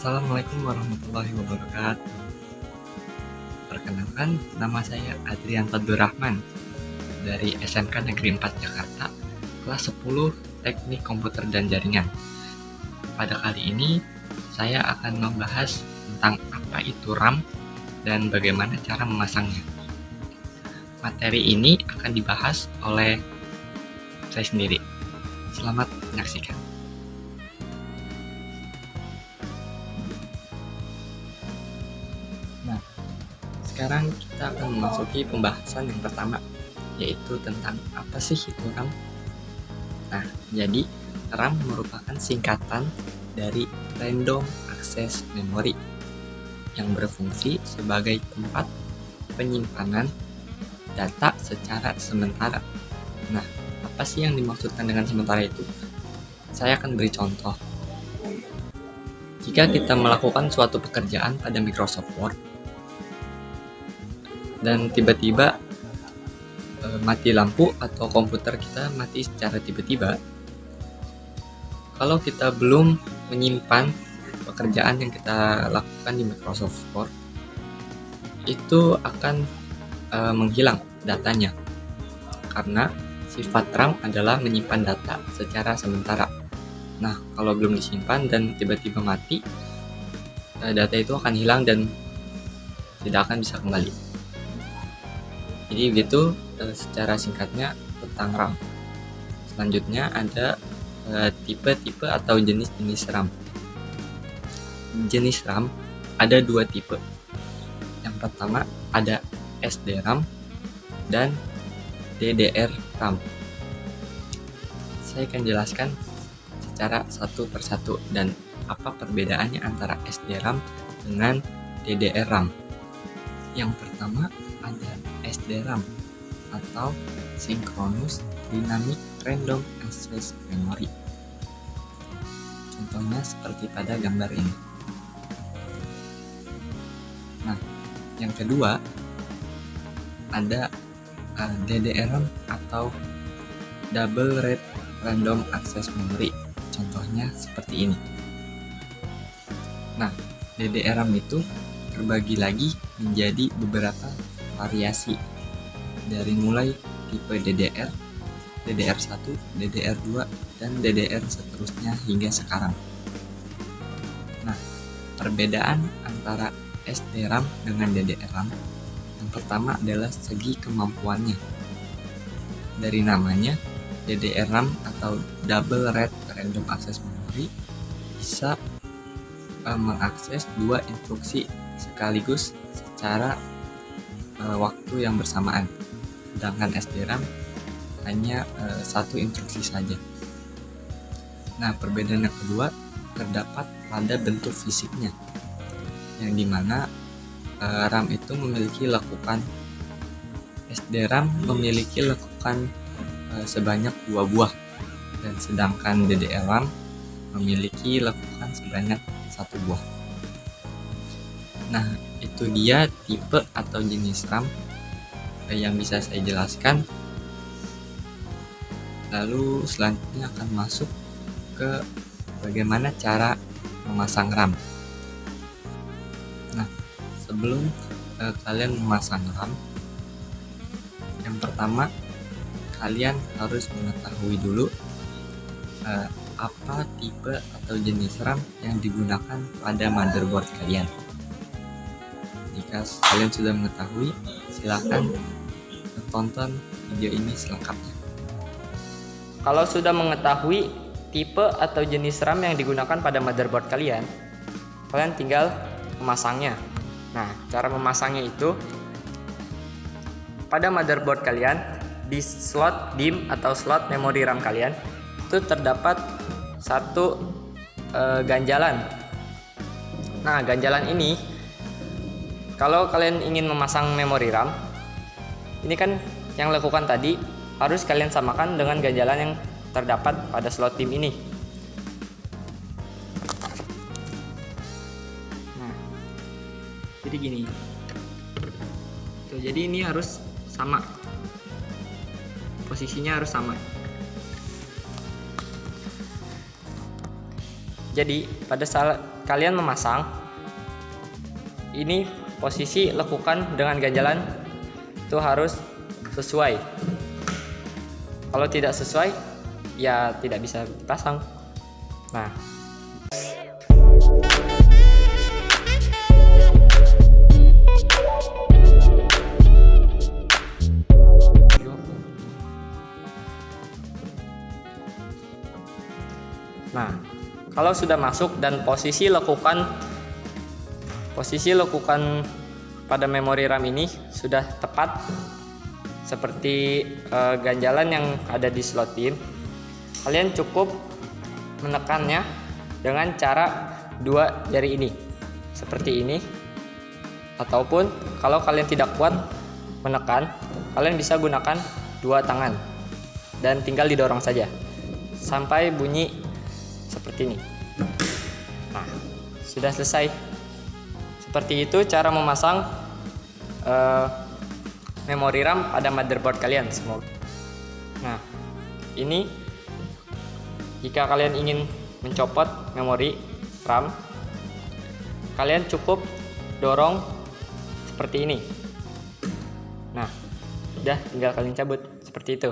Assalamualaikum warahmatullahi wabarakatuh. Perkenalkan, nama saya Adrian Rahman dari SMK Negeri 4 Jakarta, kelas 10 Teknik Komputer dan Jaringan. Pada kali ini, saya akan membahas tentang apa itu RAM dan bagaimana cara memasangnya. Materi ini akan dibahas oleh saya sendiri. Selamat menyaksikan. Sekarang kita akan memasuki pembahasan yang pertama, yaitu tentang apa sih itu RAM. Nah, jadi RAM merupakan singkatan dari Random Access Memory yang berfungsi sebagai tempat penyimpanan data secara sementara. Nah, apa sih yang dimaksudkan dengan sementara itu? Saya akan beri contoh. Jika kita melakukan suatu pekerjaan pada Microsoft Word, dan tiba-tiba mati lampu atau komputer kita mati secara tiba-tiba, kalau kita belum menyimpan pekerjaan yang kita lakukan di Microsoft Word, itu akan menghilang datanya, karena sifat RAM adalah menyimpan data secara sementara. Nah, kalau belum disimpan dan tiba-tiba mati, data itu akan hilang dan tidak akan bisa kembali. Jadi begitu secara singkatnya tentang RAM. Selanjutnya ada tipe-tipe atau jenis-jenis RAM. Jenis RAM ada dua tipe. Yang pertama ada SDRAM dan DDR-RAM. Saya akan jelaskan secara satu persatu dan apa perbedaannya antara SDRAM dengan DDR-RAM. Yang pertama ada SDRAM atau Synchronous Dynamic Random Access Memory. Contohnya seperti pada gambar ini. Nah, yang kedua ada DDR-RAM atau Double Rate Random Access Memory. Contohnya seperti ini. Nah, DDR-RAM itu terbagi lagi menjadi beberapa variasi, dari mulai tipe DDR, DDR1, DDR2, dan DDR seterusnya hingga sekarang. Nah, perbedaan antara SDRAM dengan DDR-RAM yang pertama adalah segi kemampuannya. Dari namanya, DDR-RAM atau Double Rate Random Access Memory bisa mengakses dua instruksi sekaligus secara waktu yang bersamaan, sedangkan SDRAM hanya satu instruksi saja. Nah, perbedaan yang kedua terdapat pada bentuk fisiknya, yang dimana RAM itu memiliki lekukan, SDRAM memiliki lekukan sebanyak 2 buah, dan sedangkan DDR-RAM memiliki lekukan sebanyak 1 buah. Nah, itu dia tipe atau jenis RAM yang bisa saya jelaskan. Lalu selanjutnya akan masuk ke bagaimana cara memasang RAM. Nah, sebelum kalian memasang RAM, yang pertama kalian harus mengetahui dulu apa tipe atau jenis RAM yang digunakan pada motherboard kalian. Jika kalian sudah mengetahui, silakan tonton video ini selengkapnya. Kalau sudah mengetahui tipe atau jenis RAM yang digunakan pada motherboard kalian tinggal memasangnya. Nah, cara memasangnya itu pada motherboard kalian, di slot DIMM atau slot memori RAM kalian itu terdapat satu ganjalan. Nah, ganjalan ini kalau kalian ingin memasang memori RAM, ini kan yang lakukan tadi harus kalian samakan dengan ganjalan yang terdapat pada slot DIMM ini. Nah, jadi gini. Tuh, jadi ini harus sama. Posisinya harus sama. Jadi pada saat kalian memasang, ini posisi lekukan dengan ganjalan itu harus sesuai. Kalau tidak sesuai, ya tidak bisa dipasang. Nah, kalau sudah masuk dan posisi lekukan pada memori RAM ini sudah tepat seperti ganjalan yang ada di slot DIMM, kalian cukup menekannya dengan cara 2 jari ini seperti ini, ataupun kalau kalian tidak kuat menekan, kalian bisa gunakan 2 tangan dan tinggal didorong saja sampai bunyi seperti ini. Nah, sudah selesai. Seperti itu cara memasang memori RAM pada motherboard kalian. Semoga. Nah, ini jika kalian ingin mencopot memori RAM, kalian cukup dorong seperti ini. Nah, udah tinggal kalian cabut seperti itu.